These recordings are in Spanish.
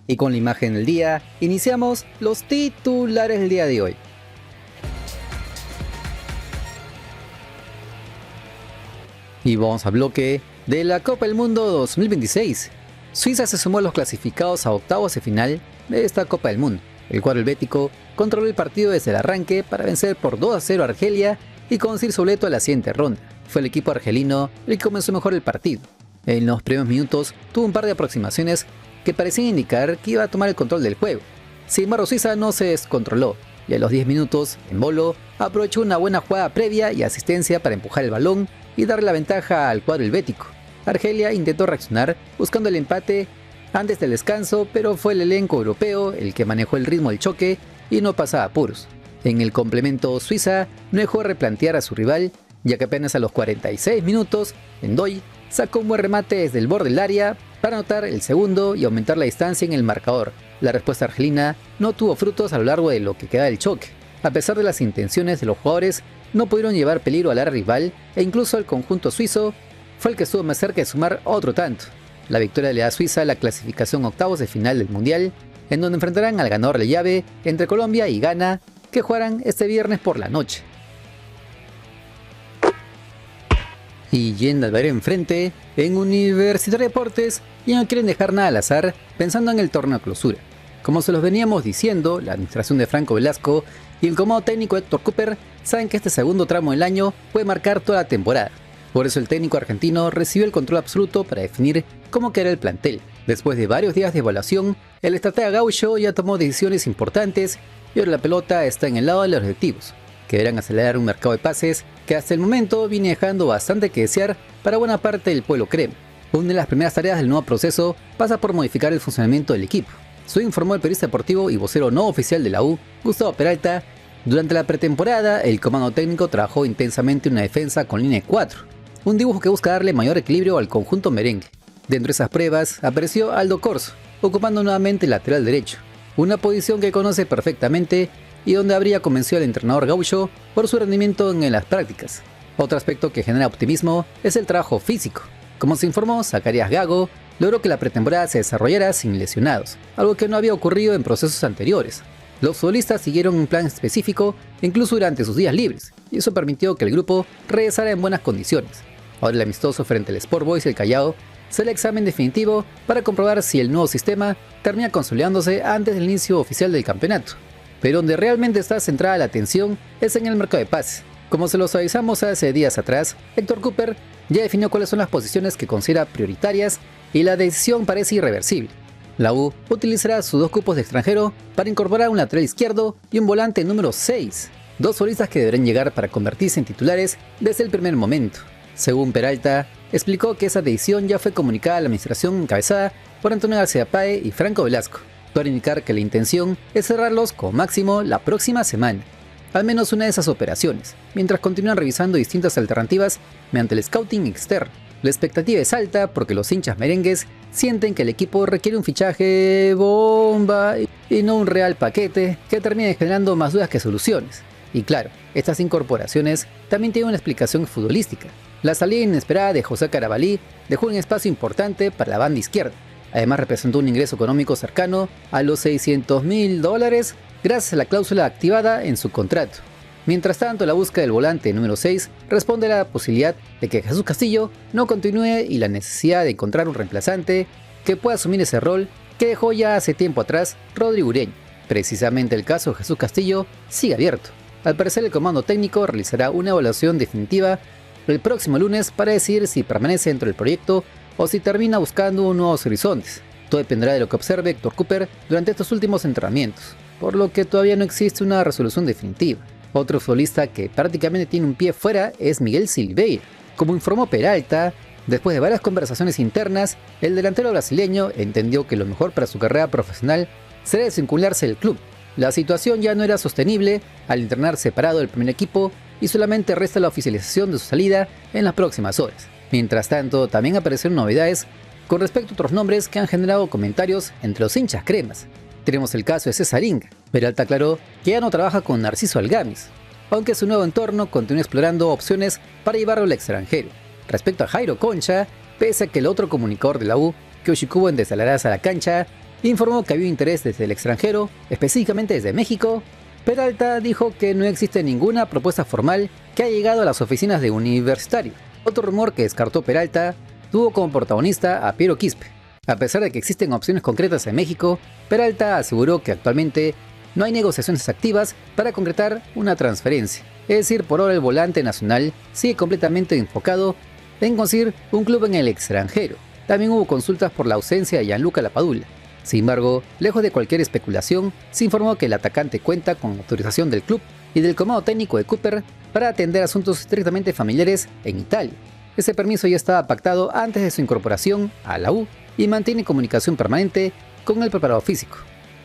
Y con la imagen del día, iniciamos los titulares del día de hoy. Y vamos al bloque de la Copa del Mundo 2026. Suiza se sumó a los clasificados a octavos de final de esta Copa del Mundo. El cuadro helvético controló el partido desde el arranque para vencer por 2-0 a Argelia y conseguir su boleto a la siguiente ronda. Fue el equipo argelino el que comenzó mejor el partido. En los primeros minutos tuvo un par de aproximaciones que parecían indicar que iba a tomar el control del juego. Sin embargo, Suiza no se descontroló y a los 10 minutos, Embolo aprovechó una buena jugada previa y asistencia para empujar el balón y darle la ventaja al cuadro helvético. Argelia intentó reaccionar buscando el empate antes del descanso, pero fue el elenco europeo el que manejó el ritmo del choque y no pasaba apuros. En el complemento, Suiza no dejó de replantear a su rival, ya que apenas a los 46 minutos, Ndoye sacó un buen remate desde el borde del área para anotar el segundo y aumentar la distancia en el marcador. La respuesta argelina no tuvo frutos a lo largo de lo que queda del choque. A pesar de las intenciones de los jugadores, no pudieron llevar peligro al área rival e incluso el conjunto suizo fue el que estuvo más cerca de sumar otro tanto. La victoria le da a Suiza la clasificación a octavos de final del Mundial, en donde enfrentarán al ganador de llave entre Colombia y Ghana, que jugarán este viernes por la noche. Y yendo al ver enfrente, en Universitario de Deportes ya no quieren dejar nada al azar pensando en el torneo clausura. Como se los veníamos diciendo, la administración de Franco Velasco y el comando técnico Héctor Cúper saben que este segundo tramo del año puede marcar toda la temporada. Por eso el técnico argentino recibió el control absoluto para definir cómo quedará el plantel. Después de varios días de evaluación, el estratega Gaucho ya tomó decisiones importantes y ahora la pelota está en el lado de los objetivos, que deberán acelerar un mercado de pases que hasta el momento viene dejando bastante que desear para buena parte del pueblo crema. Una de las primeras tareas del nuevo proceso pasa por modificar el funcionamiento del equipo. Según informó el periodista deportivo y vocero no oficial de la U, Gustavo Peralta, durante la pretemporada el comando técnico trabajó intensamente en una defensa con línea de 4, un dibujo que busca darle mayor equilibrio al conjunto merengue. Dentro de esas pruebas apareció Aldo Corso, ocupando nuevamente el lateral derecho, una posición que conoce perfectamente y donde habría convencido al entrenador Gaucho por su rendimiento en las prácticas. Otro aspecto que genera optimismo es el trabajo físico. Como se informó, Zacarías Gago logró que la pretemporada se desarrollara sin lesionados, algo que no había ocurrido en procesos anteriores. Los futbolistas siguieron un plan específico incluso durante sus días libres, y eso permitió que el grupo regresara en buenas condiciones. Ahora el amistoso frente al Sport Boys del Callao será el examen definitivo para comprobar si el nuevo sistema termina consolidándose antes del inicio oficial del campeonato. Pero donde realmente está centrada la atención es en el mercado de pases. Como se los avisamos hace días atrás, Héctor Cúper ya definió cuáles son las posiciones que considera prioritarias y la decisión parece irreversible. La U utilizará sus 2 cupos de extranjero para incorporar un lateral izquierdo y un volante número 6, 2 futbolistas que deberán llegar para convertirse en titulares desde el primer momento. Según Peralta, explicó que esa decisión ya fue comunicada a la administración encabezada por Antonio García Páez y Franco Velasco, para indicar que la intención es cerrarlos como máximo la próxima semana, al menos una de esas operaciones, mientras continúan revisando distintas alternativas mediante el scouting externo. La expectativa es alta porque los hinchas merengues sienten que el equipo requiere un fichaje bomba y no un real paquete que termine generando más dudas que soluciones. Y claro, estas incorporaciones también tienen una explicación futbolística. La salida inesperada de José Carabalí dejó un espacio importante para la banda izquierda. Además representó un ingreso económico cercano a los $600.000 gracias a la cláusula activada en su contrato. Mientras tanto, la búsqueda del volante número 6 responde a la posibilidad de que Jesús Castillo no continúe y la necesidad de encontrar un reemplazante que pueda asumir ese rol que dejó ya hace tiempo atrás Rodrigo Ureña. Precisamente el caso de Jesús Castillo sigue abierto. Al parecer el comando técnico realizará una evaluación definitiva el próximo lunes para decidir si permanece dentro del proyecto o si termina buscando nuevos horizontes. Todo dependerá de lo que observe Héctor Cúper durante estos últimos entrenamientos, por lo que todavía no existe una resolución definitiva. Otro futbolista que prácticamente tiene un pie fuera es Miguel Silveira. Como informó Peralta, después de varias conversaciones internas, el delantero brasileño entendió que lo mejor para su carrera profesional será desvincularse del club. La situación ya no era sostenible al entrenar separado del primer equipo y solamente resta la oficialización de su salida en las próximas horas. Mientras tanto, también aparecieron novedades con respecto a otros nombres que han generado comentarios entre los hinchas cremas. Tenemos el caso de César Inga. Peralta aclaró que ya no trabaja con Narciso Algamis, aunque su nuevo entorno continúa explorando opciones para llevarlo al extranjero. Respecto a Jairo Concha, pese a que el otro comunicador de la U, Kyoshi Kubo, en Desalarás a la cancha, informó que había interés desde el extranjero, específicamente desde México. Peralta dijo que no existe ninguna propuesta formal que haya llegado a las oficinas de Universitario. Otro rumor que descartó Peralta tuvo como protagonista a Piero Quispe. A pesar de que existen opciones concretas en México, Peralta aseguró que actualmente no hay negociaciones activas para concretar una transferencia. Es decir, por ahora el volante nacional sigue completamente enfocado en conseguir un club en el extranjero. También hubo consultas por la ausencia de Gianluca Lapadula. Sin embargo, lejos de cualquier especulación, se informó que el atacante cuenta con autorización del club y del comando técnico de Cooper para atender asuntos estrictamente familiares en Italia. Ese permiso ya estaba pactado antes de su incorporación a la U y mantiene comunicación permanente con el preparador físico.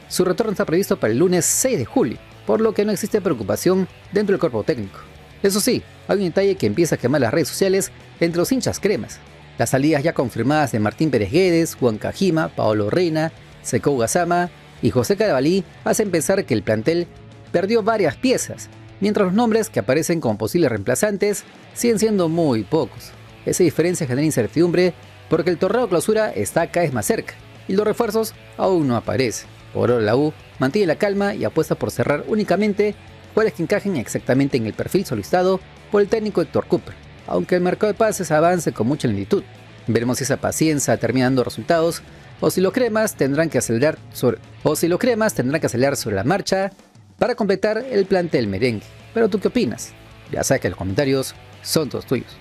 Su retorno está previsto para el lunes 6 de julio, por lo que no existe preocupación dentro del cuerpo técnico. Eso sí, hay un detalle que empieza a quemar las redes sociales entre los hinchas cremas. Las salidas ya confirmadas de Martín Pérez Guedes, Juan Cajima, Paolo Reina, Sekou Gassama y José Carabalí hacen pensar que el plantel perdió varias piezas, mientras los nombres que aparecen como posibles reemplazantes siguen siendo muy pocos. Esa diferencia genera incertidumbre porque el torneo clausura está cada vez más cerca y los refuerzos aún no aparecen. Por ahora la U mantiene la calma y apuesta por cerrar únicamente jugadores que encajen exactamente en el perfil solicitado por el técnico Héctor Cooper, aunque el mercado de pases avance con mucha lentitud. Veremos si esa paciencia termina dando resultados o si los cremas tendrán que acelerar sobre la marcha para completar el plantel merengue. Pero ¿tú qué opinas? Ya sabes que los comentarios son todos tuyos.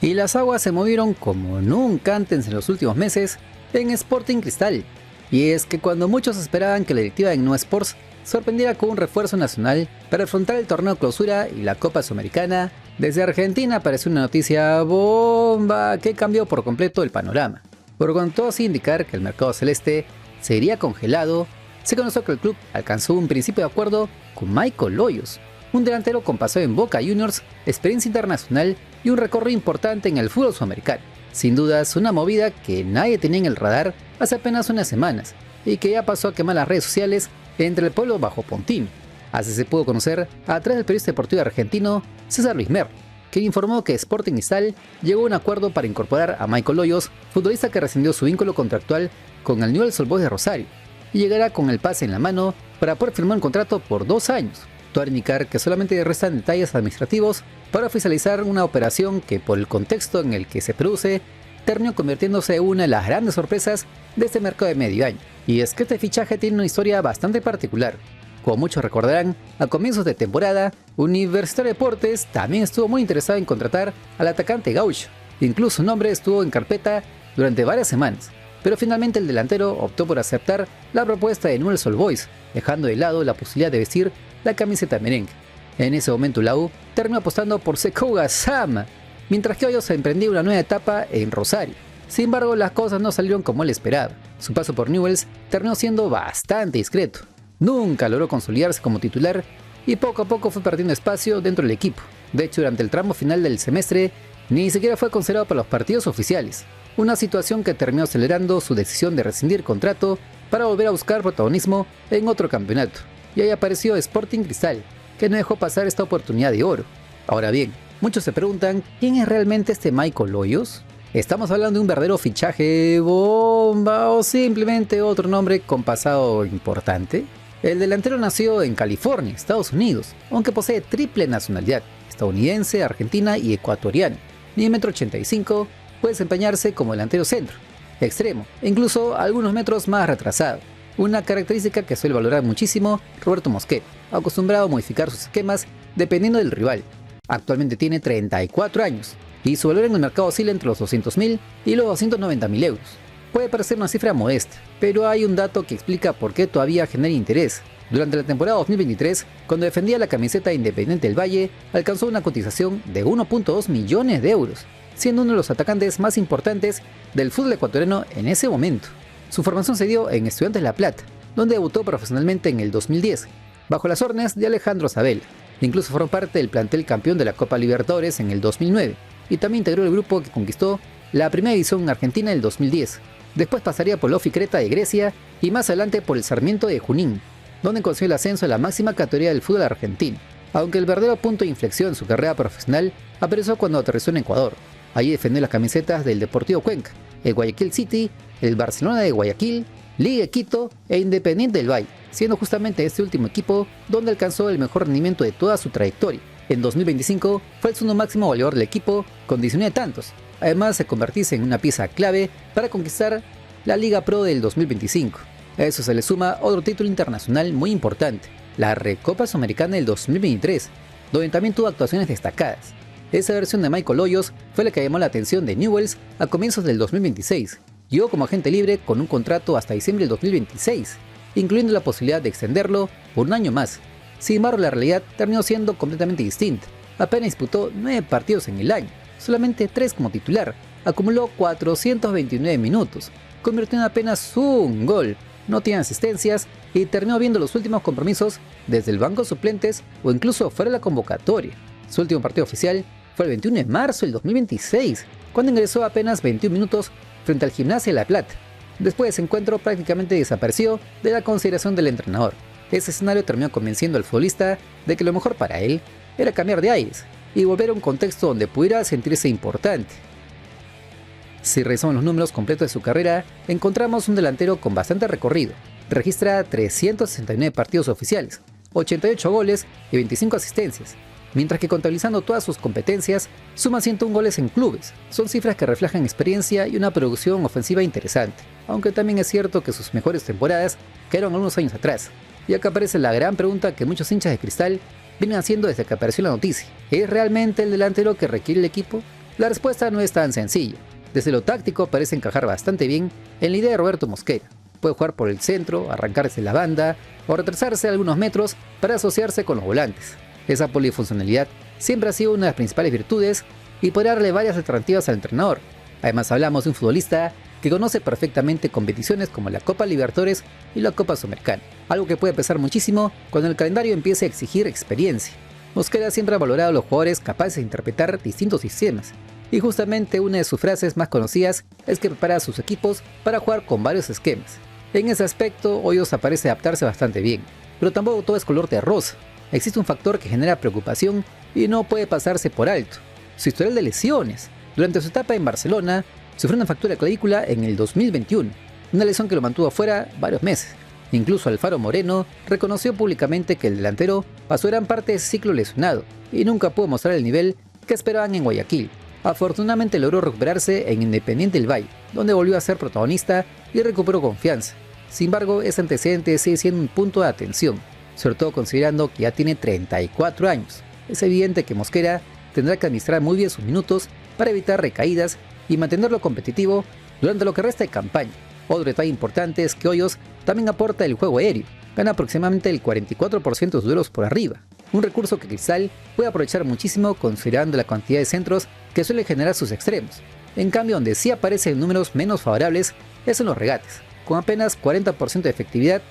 Y las aguas se movieron como nunca antes en los últimos meses en Sporting Cristal. Y es que cuando muchos esperaban que la directiva de No Sports sorprendiera con un refuerzo nacional para afrontar el torneo clausura y la Copa Sudamericana, desde Argentina apareció una noticia bomba que cambió por completo el panorama. Por cuanto todo hacía indicar que el mercado celeste sería congelado, se conoció que el club alcanzó un principio de acuerdo con Michael Hoyos, un delantero con pasado en Boca Juniors, experiencia internacional y un recorrido importante en el fútbol sudamericano. Sin dudas, una movida que nadie tenía en el radar hace apenas unas semanas y que ya pasó a quemar las redes sociales entre el pueblo bajo Pontino. Así se pudo conocer a través del periodista deportivo argentino César Luis Mer, que informó que Sporting Cristal llegó a un acuerdo para incorporar a Michael Hoyos, futbolista que rescindió su vínculo contractual con el Newell's Old Boys de Rosario, y llegará con el pase en la mano para poder firmar un contrato por 2 años. Todo a indicar que solamente restan detalles administrativos para oficializar una operación que, por el contexto en el que se produce, terminó convirtiéndose en una de las grandes sorpresas de este mercado de medio año. Y es que este fichaje tiene una historia bastante particular. Como muchos recordarán, a comienzos de temporada, Universitario de Deportes también estuvo muy interesado en contratar al atacante Gaucho. Incluso su nombre estuvo en carpeta durante varias semanas, pero finalmente el delantero optó por aceptar la propuesta de Newell's Old Boys, dejando de lado la posibilidad de vestir la camiseta merengue. En ese momento la U terminó apostando por Sekou Gassama, mientras que Hoyos emprendía una nueva etapa en Rosario. Sin embargo, las cosas no salieron como él esperaba. Su paso por Newell's terminó siendo bastante discreto. Nunca logró consolidarse como titular y poco a poco fue perdiendo espacio dentro del equipo. De hecho, durante el tramo final del semestre, ni siquiera fue considerado para los partidos oficiales. Una situación que terminó acelerando su decisión de rescindir contrato para volver a buscar protagonismo en otro campeonato. Y ahí apareció Sporting Cristal, que no dejó pasar esta oportunidad de oro. Ahora bien, muchos se preguntan, ¿quién es realmente este Michael Hoyos? ¿Estamos hablando de un verdadero fichaje bomba o simplemente otro nombre con pasado importante? El delantero nació en California, Estados Unidos, aunque posee triple nacionalidad, estadounidense, argentina y ecuatoriana. Mide 1,85 m, puede desempeñarse como delantero centro, extremo e incluso algunos metros más retrasado. Una característica que suele valorar muchísimo Roberto Mosquera, acostumbrado a modificar sus esquemas dependiendo del rival. Actualmente tiene 34 años y su valor en el mercado oscila entre los 200.000 y los 290.000 euros. Puede parecer una cifra modesta, pero hay un dato que explica por qué todavía genera interés. Durante la temporada 2023, cuando defendía la camiseta de Independiente del Valle, alcanzó una cotización de 1.2 millones de euros, siendo uno de los atacantes más importantes del fútbol ecuatoriano en ese momento. Su formación se dio en Estudiantes La Plata, donde debutó profesionalmente en el 2010, bajo las órdenes de Alejandro Sabella. Incluso formó parte del plantel campeón de la Copa Libertadores en el 2009, y también integró el grupo que conquistó la primera división argentina en el 2010. Después pasaría por la Ofi Creta de Grecia y más adelante por el Sarmiento de Junín, donde consiguió el ascenso a la máxima categoría del fútbol argentino. Aunque el verdadero punto de inflexión en su carrera profesional apareció cuando aterrizó en Ecuador. Allí defendió las camisetas del Deportivo Cuenca, el Guayaquil City, el Barcelona de Guayaquil, Liga de Quito e Independiente del Valle, siendo justamente este último equipo donde alcanzó el mejor rendimiento de toda su trayectoria. En 2025 fue el segundo máximo goleador del equipo con 19 tantos, además de convertirse en una pieza clave para conquistar la Liga Pro del 2025. A eso se le suma otro título internacional muy importante, la Recopa Sudamericana del 2023, donde también tuvo actuaciones destacadas. Esa versión de Michael Hoyos fue la que llamó la atención de Newell's a comienzos del 2026. Llegó como agente libre con un contrato hasta diciembre del 2026, incluyendo la posibilidad de extenderlo por un año más. Sin embargo, la realidad terminó siendo completamente distinta. Apenas disputó 9 partidos en el año, solamente 3 como titular, acumuló 429 minutos, convirtió en apenas un gol, no tiene asistencias y terminó viendo los últimos compromisos desde el banco de suplentes o incluso fuera de la convocatoria. Su último partido oficial fue el 21 de marzo del 2026, cuando ingresó apenas 21 minutos frente al Gimnasia de La Plata. Después de ese encuentro prácticamente desapareció de la consideración del entrenador. Ese escenario terminó convenciendo al futbolista de que lo mejor para él era cambiar de aires y volver a un contexto donde pudiera sentirse importante. Si revisamos los números completos de su carrera, encontramos un delantero con bastante recorrido. Registra 369 partidos oficiales, 88 goles y 25 asistencias, mientras que contabilizando todas sus competencias, suma 101 goles en clubes. Son cifras que reflejan experiencia y una producción ofensiva interesante, aunque también es cierto que sus mejores temporadas quedaron algunos años atrás. Y acá aparece la gran pregunta que muchos hinchas de Cristal vienen haciendo desde que apareció la noticia. ¿Es realmente el delantero que requiere el equipo? La respuesta no es tan sencilla. Desde lo táctico parece encajar bastante bien en la idea de Roberto Mosquera. Puede jugar por el centro, arrancarse la banda o retrasarse algunos metros para asociarse con los volantes. Esa polifuncionalidad siempre ha sido una de las principales virtudes y podrá darle varias alternativas al entrenador. Además hablamos de un futbolista que conoce perfectamente competiciones como la Copa Libertadores y la Copa Sudamericana, algo que puede pesar muchísimo cuando el calendario empiece a exigir experiencia. Mosquera siempre ha valorado a los jugadores capaces de interpretar distintos sistemas, y justamente una de sus frases más conocidas es que prepara a sus equipos para jugar con varios esquemas. En ese aspecto, Hoyos parece adaptarse bastante bien, pero tampoco todo es color de rosa. Existe un factor que genera preocupación y no puede pasarse por alto: su historial de lesiones. Durante su etapa en Barcelona, sufrió una fractura de clavícula en el 2021, una lesión que lo mantuvo afuera varios meses. Incluso Alfaro Moreno reconoció públicamente que el delantero pasó gran parte de ese ciclo lesionado y nunca pudo mostrar el nivel que esperaban en Guayaquil. Afortunadamente logró recuperarse en Independiente del Valle, donde volvió a ser protagonista y recuperó confianza. Sin embargo, ese antecedente sigue siendo un punto de atención, sobre todo considerando que ya tiene 34 años. Es evidente que Mosquera tendrá que administrar muy bien sus minutos para evitar recaídas y mantenerlo competitivo durante lo que resta de campaña. Otro detalle importante es que Hoyos también aporta el juego aéreo, gana aproximadamente el 44% de sus duelos por arriba, un recurso que Cristal puede aprovechar muchísimo considerando la cantidad de centros que suele generar sus extremos. En cambio, donde sí aparecen números menos favorables es en los regates, con apenas 40% de efectividad,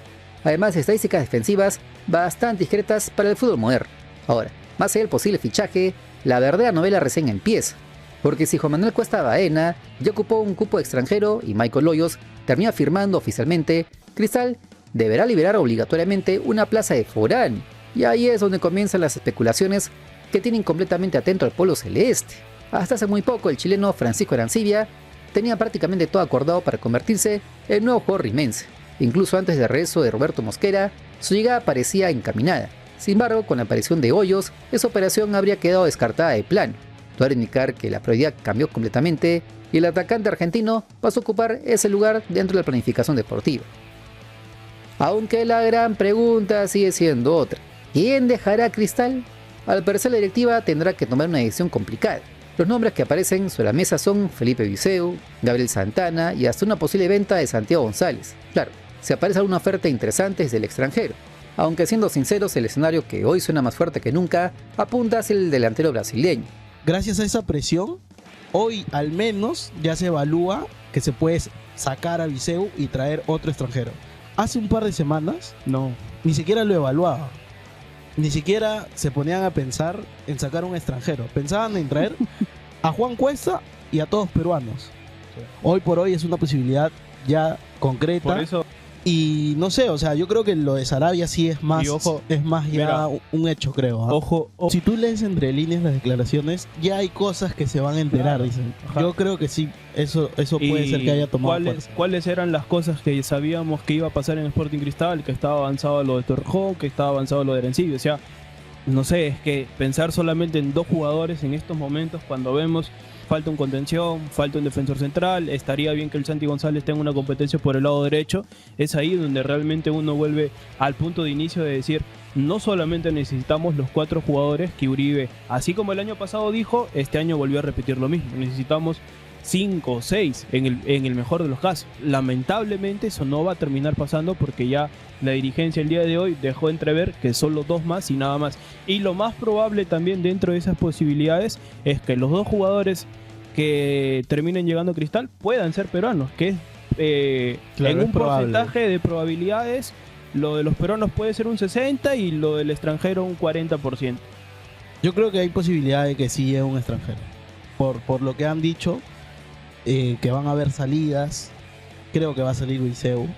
además de estadísticas defensivas bastante discretas para el fútbol moderno. Ahora, más allá del posible fichaje, la verdadera novela recién empieza, porque si Juan Manuel Cuesta Baena ya ocupó un cupo extranjero y Michael Hoyos termina firmando oficialmente, Cristal deberá liberar obligatoriamente una plaza de foráneo, y ahí es donde comienzan las especulaciones que tienen completamente atento al pueblo celeste. Hasta hace muy poco el chileno Francisco Arancibia tenía prácticamente todo acordado para convertirse en nuevo jugador rimense. Incluso antes del regreso de Roberto Mosquera, su llegada parecía encaminada. Sin embargo, con la aparición de Hoyos, esa operación habría quedado descartada de plano. Todo era indicar que la prioridad cambió completamente y el atacante argentino pasó a ocupar ese lugar dentro de la planificación deportiva. Aunque la gran pregunta sigue siendo otra: ¿quién dejará Cristal? Al parecer la directiva tendrá que tomar una decisión complicada. Los nombres que aparecen sobre la mesa son Felipe Viseu, Gabriel Santana y hasta una posible venta de Santiago González. Claro, si aparece alguna oferta interesante desde el extranjero, aunque siendo sinceros el escenario que hoy suena más fuerte que nunca apunta hacia el delantero brasileño. Gracias a esa presión, hoy al menos ya se evalúa que se puede sacar a Viseu y traer otro extranjero. Hace un par de semanas, no, ni siquiera lo evaluaba. Ni siquiera se ponían a pensar en sacar un extranjero. Pensaban en traer a Juan Cuesta y a todos peruanos. Hoy por hoy es una posibilidad ya concreta. Y no sé, o sea, yo creo que lo de Sarabia sí es más, Y ojo, es más ya mira, un hecho, creo. ¿Ah? Ojo, Si tú lees entre líneas las declaraciones, ya hay cosas que se van a enterar, Claro. dicen. Ajá. Yo creo que sí, eso puede ¿y ser que haya tomado fuerza. cuáles eran las cosas que sabíamos que iba a pasar en Sporting Cristal? Que estaba avanzado lo de Torrejón, que estaba avanzado lo de Arencibia. O sea, no sé, es que pensar solamente en 2 jugadores en estos momentos, cuando vemos falta un contención, falta un defensor central, estaría bien que el Santi González tenga una competencia por el lado derecho, es ahí donde realmente uno vuelve al punto de inicio de decir, no solamente necesitamos los 4 jugadores que Uribe, así como el año pasado dijo, este año volvió a repetir lo mismo, necesitamos 5 o 6 en el mejor de los casos. Lamentablemente eso no va a terminar pasando porque ya la dirigencia el día de hoy dejó entrever que solo 2 más y nada más. Y lo más probable también dentro de esas posibilidades es que los 2 jugadores que terminen llegando a Cristal puedan ser peruanos, que es Claro, en es un probable. porcentaje de probabilidades, lo de los peruanos puede ser un 60% y lo del extranjero un 40%. Yo creo que hay posibilidad de que sí llegue un extranjero. Por lo que han dicho, que van a haber salidas. Creo que va a salir Viseu.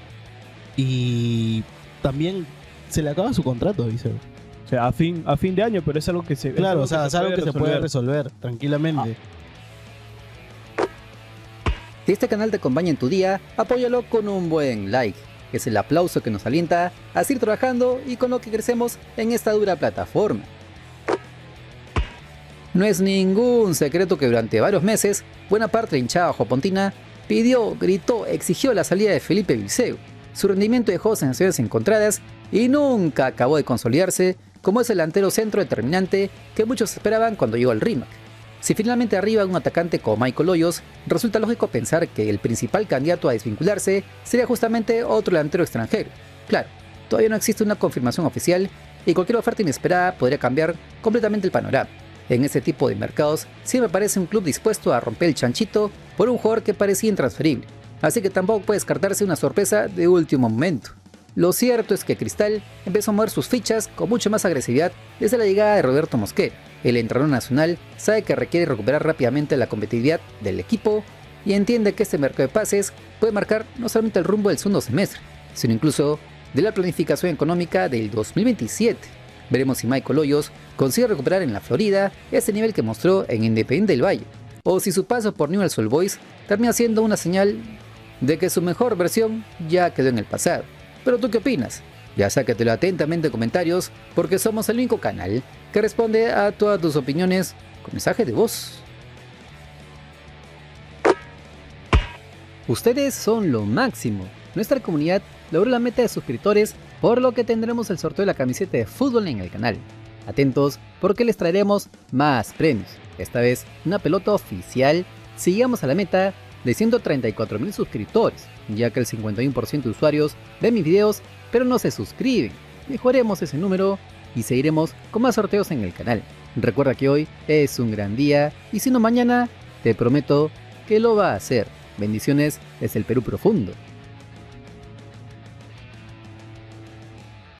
Y también se le acaba su contrato a Viseu. O sea, a fin de año, pero es algo que se Claro, o es sea, es algo que se puede resolver. resolver tranquilamente. Si este canal te acompaña en tu día, apóyalo con un buen like, que es el aplauso que nos alienta a seguir trabajando y con lo que crecemos en esta dura plataforma. No es ningún secreto que durante varios meses, buena parte de la hinchada jopontina pidió, gritó, exigió la salida de Felipe Viseu. Su rendimiento dejó sensaciones encontradas y nunca acabó de consolidarse como ese delantero centro determinante que muchos esperaban cuando llegó al Rimac. Si finalmente arriba un atacante como Michael Hoyos, resulta lógico pensar que el principal candidato a desvincularse sería justamente otro delantero extranjero. Claro, todavía no existe una confirmación oficial y cualquier oferta inesperada podría cambiar completamente el panorama. En ese tipo de mercados siempre parece un club dispuesto a romper el chanchito por un jugador que parecía intransferible, así que tampoco puede descartarse una sorpresa de último momento. Lo cierto es que Cristal empezó a mover sus fichas con mucha más agresividad desde la llegada de Roberto Mosquera. El entrenador nacional sabe que requiere recuperar rápidamente la competitividad del equipo y entiende que este mercado de pases puede marcar no solamente el rumbo del segundo semestre, sino incluso de la planificación económica del 2027. Veremos si Michael Hoyos consigue recuperar en la Florida ese nivel que mostró en Independiente del Valle, o si su paso por Newell's Old Boys termina siendo una señal de que su mejor versión ya quedó en el pasado. ¿Pero tú qué opinas? Ya sácatelo atentamente en comentarios, porque somos el único canal que responde a todas tus opiniones con mensaje de voz. Ustedes son lo máximo. Nuestra comunidad logró la meta de suscriptores, por lo que tendremos el sorteo de la camiseta de fútbol en el canal. Atentos porque les traeremos más premios. Esta vez una pelota oficial si llegamos a la meta de 134.000 suscriptores, ya que el 51% de usuarios ven mis videos pero no se suscriben. Mejoremos ese número y seguiremos con más sorteos en el canal. Recuerda que hoy es un gran día y si no mañana, te prometo que lo va a hacer. Bendiciones desde el Perú profundo.